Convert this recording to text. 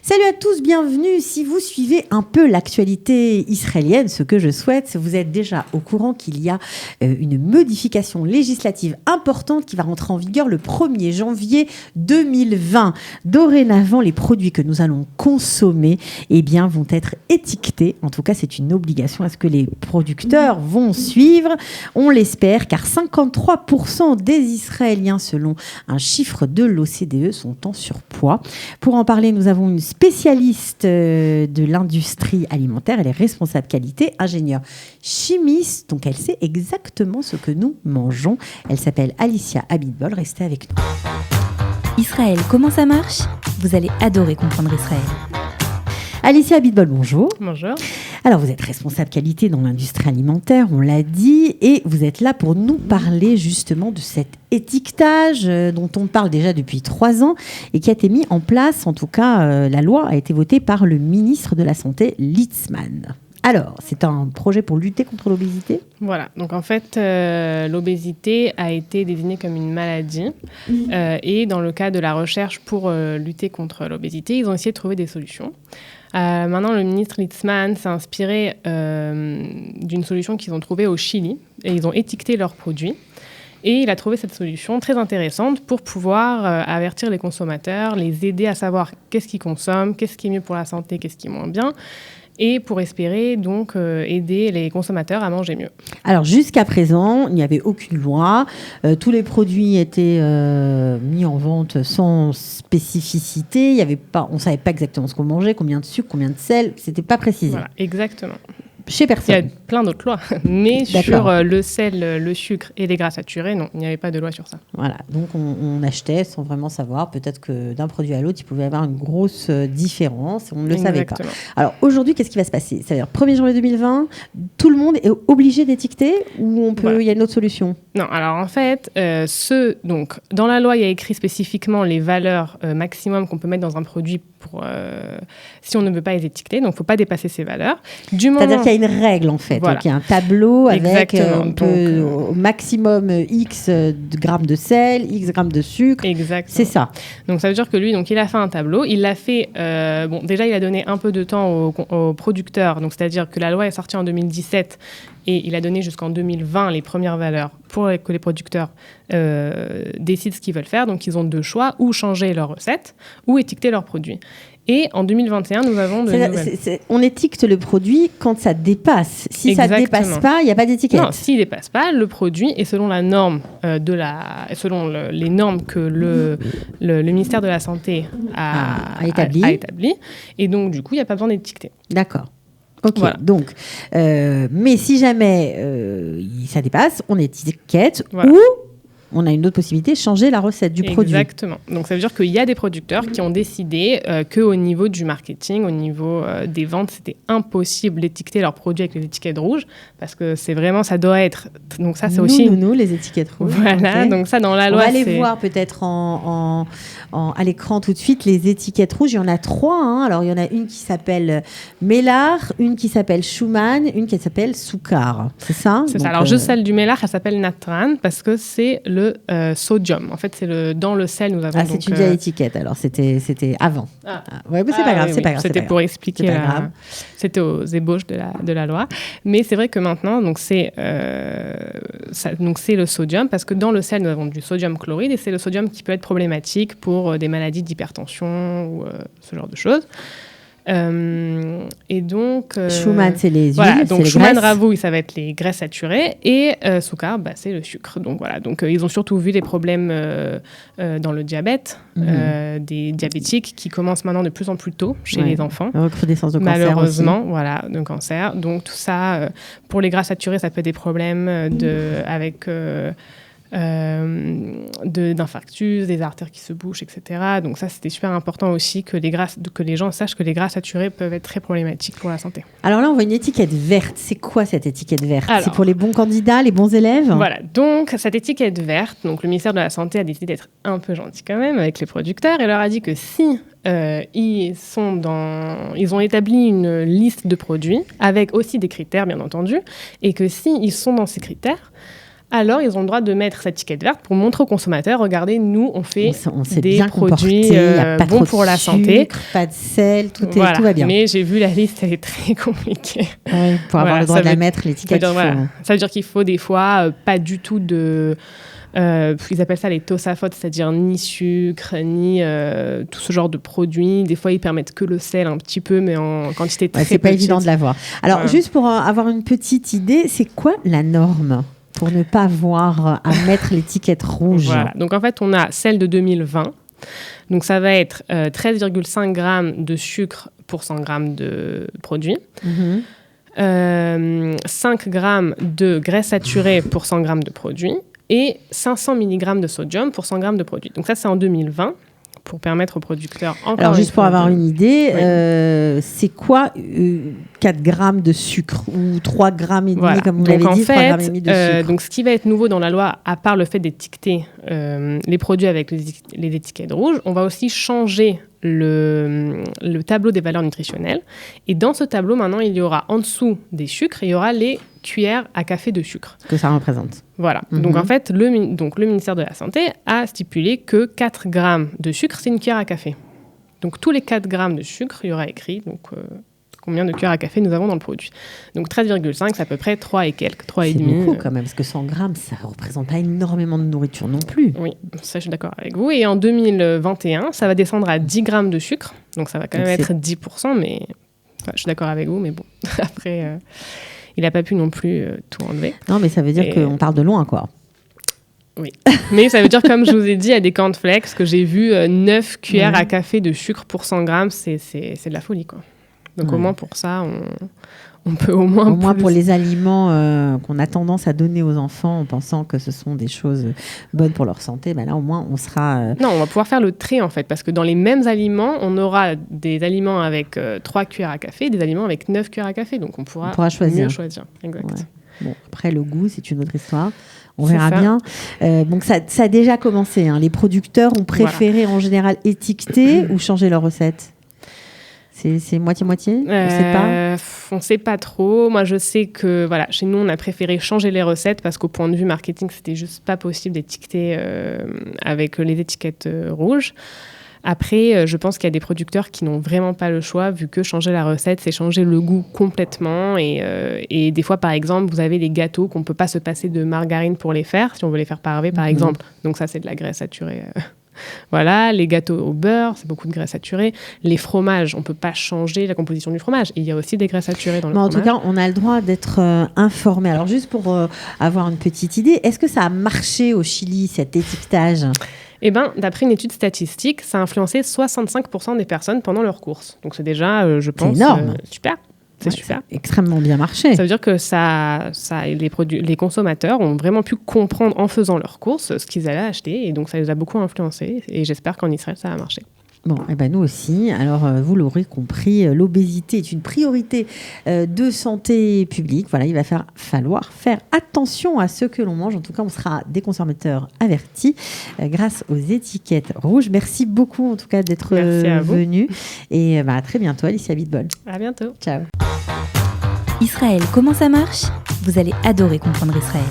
Salut à tous, bienvenue. Si vous suivez un peu l'actualité israélienne, ce que je souhaite, vous êtes déjà au courant qu'il y a une modification législative importante qui va rentrer en vigueur le 1er janvier 2020. Dorénavant, les produits que nous allons consommer vont être étiquetés. En tout cas, c'est une obligation à ce que les producteurs vont suivre. On l'espère, car 53% des Israéliens, selon un chiffre de l'OCDE, sont en surpoids. Pour en parler, nous avons une spécialiste de l'industrie alimentaire. Elle est responsable qualité, ingénieure chimiste, donc elle sait exactement ce que nous mangeons. Elle s'appelle Alicia Abitbol. Restez avec nous. Israël, comment ça marche ? Vous allez adorer comprendre Israël. Alicia Abitbol, bonjour. Bonjour. Alors, vous êtes responsable qualité dans l'industrie alimentaire, on l'a dit, et vous êtes là pour nous parler justement de cet étiquetage dont on parle déjà depuis 3 ans et qui a été mis en place, en tout cas, la loi a été votée par le ministre de la Santé, Litzmann. Alors, c'est un projet pour lutter contre l'obésité ? Voilà, donc en fait, l'obésité a été désignée comme une maladie et dans le cadre de la recherche pour lutter contre l'obésité, ils ont essayé de trouver des solutions. Maintenant, le ministre Litzmann s'est inspiré d'une solution qu'ils ont trouvée au Chili et ils ont étiqueté leurs produits. Et il a trouvé cette solution très intéressante pour pouvoir avertir les consommateurs, les aider à savoir qu'est-ce qu'ils consomment, qu'est-ce qui est mieux pour la santé, qu'est-ce qui est moins bien, et pour espérer donc aider les consommateurs à manger mieux. Alors jusqu'à présent, il n'y avait aucune loi. Tous les produits étaient mis en vente sans spécificité. On ne savait pas exactement ce qu'on mangeait, combien de sucre, combien de sel. Ce n'était pas précisé. Voilà, exactement. Chez personne. Il y a plein d'autres lois, mais sur le sel, le sucre et les gras saturés, non, il n'y avait pas de loi sur ça. Voilà, donc on achetait sans vraiment savoir. Peut-être que d'un produit à l'autre, il pouvait y avoir une grosse différence. On ne le savait pas. Alors aujourd'hui, qu'est-ce qui va se passer ? C'est-à-dire 1er janvier 2020, tout le monde est obligé d'étiqueter ou il y a une autre solution ? Non, alors en fait, donc, dans la loi, il y a écrit spécifiquement les valeurs maximum qu'on peut mettre dans un produit si on ne veut pas les étiqueter. Donc, il ne faut pas dépasser ces valeurs. C'est-à-dire qu'il y a une règle, en fait. Voilà. Donc, il y a un tableau avec au maximum X grammes de sel, X grammes de sucre. Exactement. C'est ça. Donc, ça veut dire que lui, il a fait un tableau. Il l'a fait... déjà, il a donné un peu de temps aux producteurs. Donc, c'est-à-dire que la loi est sortie en 2017 et il a donné jusqu'en 2020 les premières valeurs pour que les producteurs décident ce qu'ils veulent faire. Donc, ils ont 2 choix, ou changer leur recette, ou étiqueter leurs produits. Et en 2021, nous avons on étiquette le produit quand ça dépasse. Si ça ne dépasse pas, il n'y a pas d'étiquette. Non, s'il ne dépasse pas, le produit est selon la norme selon les normes que le ministère de la Santé a établi. Et donc, du coup, il n'y a pas besoin d'étiqueter. D'accord. Ok, voilà. Donc, mais si jamais ça dépasse, on étiquette ou on a une autre possibilité, changer la recette du produit. Exactement. Donc, ça veut dire qu'il y a des producteurs qui ont décidé qu'au niveau du marketing, au niveau des ventes, c'était impossible d'étiqueter leurs produits avec les étiquettes rouges parce que c'est vraiment, ça doit être... Donc ça, c'est aussi... Nous, les étiquettes rouges. Voilà, donc ça, dans la loi, on va aller voir peut-être à l'écran tout de suite les étiquettes rouges. Il y en a 3. Alors, il y en a une qui s'appelle Mélar, une qui s'appelle Schumann, une qui s'appelle Soukar. C'est ça ? C'est ça. Alors, juste celle du Mélar, elle s'appelle Natran parce que c'est le sodium. En fait, c'est dans le sel, nous avons... Ah, c'est une vieille étiquette, alors c'était avant. Ouais, mais c'est pas grave, c'est pas grave. C'était pour expliquer... C'était aux ébauches de la loi. Mais c'est vrai que maintenant, donc c'est le sodium, parce que dans le sel, nous avons du sodium chloride, et c'est le sodium qui peut être problématique pour des maladies d'hypertension ou ce genre de choses. Et donc Schumann, c'est les huiles, voilà, donc c'est Schumann les graisses. Ravou, ça va être les graisses saturées, et Soukar, c'est le sucre. Donc voilà, donc ils ont surtout vu des problèmes dans le diabète, des diabétiques qui commencent maintenant de plus en plus tôt chez les enfants. Recrudescence de cancer malheureusement, aussi. Voilà, de cancer. Donc tout ça, pour les graisses saturées, ça peut être des problèmes avec d'infarctus, des artères qui se bouchent, etc. Donc ça, c'était super important aussi que les gens sachent que les gras saturés peuvent être très problématiques pour la santé. Alors là, on voit une étiquette verte. C'est quoi cette étiquette verte ? C'est pour les bons candidats, les bons élèves ? Voilà, donc cette étiquette verte, donc le ministère de la Santé a décidé d'être un peu gentil quand même avec les producteurs et leur a dit que si ils ont établi une liste de produits avec aussi des critères, bien entendu, et que si ils sont dans ces critères, alors ils ont le droit de mettre cette étiquette verte pour montrer aux consommateurs, regardez, nous, on fait on s'est des bien produits comporté, y a pas bons trop pour de la sucre, santé. Pas de sel, tout va bien. Mais j'ai vu la liste, elle est très compliquée. Ouais, pour avoir le droit de la mettre, l'étiquette, ça veut dire qu'il faut des fois pas du tout de... ils appellent ça les tosafotes, c'est-à-dire ni sucre, ni tout ce genre de produits. Des fois, ils permettent que le sel un petit peu, mais en quantité très petite. C'est pas évident de l'avoir. Alors, juste pour avoir une petite idée, c'est quoi la norme pour ne pas avoir à mettre l'étiquette rouge? Voilà. Donc, en fait, on a celle de 2020. Donc, ça va être 13,5 grammes de sucre pour 100 grammes de produit. 5 grammes de graisse saturée pour 100 grammes de produit. Et 500 mg de sodium pour 100 g de produit. Donc ça, c'est en 2020, pour permettre aux producteurs... Alors, juste pour avoir une idée, c'est quoi 4 grammes de sucre ou 3 grammes et demi, comme vous l'avez dit, 3 grammes et demi de sucre. Donc, ce qui va être nouveau dans la loi, à part le fait d'étiqueter les produits avec les étiquettes rouges, on va aussi changer le tableau des valeurs nutritionnelles. Et dans ce tableau, maintenant, il y aura en dessous des sucres, il y aura les cuillères à café de sucre. Que ça représente. Voilà. Donc, en fait, le ministère de la Santé a stipulé que 4 grammes de sucre, c'est une cuillère à café. Donc, tous les 4 grammes de sucre, il y aura écrit combien de cuillères à café nous avons dans le produit. Donc, 13,5, c'est à peu près 3 et quelques, 3 et demi. C'est beaucoup quand même, parce que 100 grammes, ça ne représente pas énormément de nourriture non plus. Oui, ça, je suis d'accord avec vous. Et en 2021, ça va descendre à 10 grammes de sucre. Donc, ça va quand même être 10%, mais je suis d'accord avec vous. Mais bon, après... il n'a pas pu non plus tout enlever. Non, mais ça veut dire qu'on part de loin, quoi. Oui. Mais ça veut dire, comme je vous ai dit, à des cornflakes, que j'ai vu 9 cuillères à café de sucre pour 100 grammes, c'est de la folie, quoi. Donc au moins pour ça, on peut au moins... Au moins pour les aliments qu'on a tendance à donner aux enfants en pensant que ce sont des choses bonnes pour leur santé, ben là au moins on sera... Non, on va pouvoir faire le tri en fait, parce que dans les mêmes aliments, on aura des aliments avec 3 cuillères à café et des aliments avec 9 cuillères à café. Donc on pourra choisir. Mieux choisir. Exact. Ouais. Bon, après le goût, c'est une autre histoire. On verra bien. Donc ça a déjà commencé. Hein. Les producteurs ont préféré en général étiqueter ou changer leur recette. C'est moitié-moitié? On ne sait pas. On ne sait pas trop. Moi, je sais que chez nous, on a préféré changer les recettes parce qu'au point de vue marketing, c'était juste pas possible d'étiqueter avec les étiquettes rouges. Après, je pense qu'il y a des producteurs qui n'ont vraiment pas le choix, vu que changer la recette, c'est changer le goût complètement. Et des fois, par exemple, vous avez des gâteaux qu'on ne peut pas se passer de margarine pour les faire, si on veut les faire parver, par exemple. Donc ça, c'est de la graisse saturée. Voilà, les gâteaux au beurre, c'est beaucoup de graisse saturée. Les fromages, on ne peut pas changer la composition du fromage. Et il y a aussi des graisses saturées dans le fromage. En tout cas, on a le droit d'être informé. Alors, juste pour avoir une petite idée, est-ce que ça a marché au Chili, cet étiquetage ? Eh bien, d'après une étude statistique, ça a influencé 65% des personnes pendant leurs courses. Donc, c'est déjà, je pense, super. C'est super. Ça a extrêmement bien marché. Ça veut dire que les consommateurs ont vraiment pu comprendre en faisant leurs courses ce qu'ils allaient acheter. Et donc, ça les a beaucoup influencés. Et j'espère qu'en Israël, ça va marcher. Bon, et ben nous aussi. Alors, vous l'aurez compris, l'obésité est une priorité de santé publique. Voilà, il va falloir faire attention à ce que l'on mange. En tout cas, on sera des consommateurs avertis grâce aux étiquettes rouges. Merci beaucoup, en tout cas, d'être venu. Et à très bientôt, Alicia Bitbol. À bientôt. Ciao. Israël, comment ça marche ? Vous allez adorer comprendre Israël.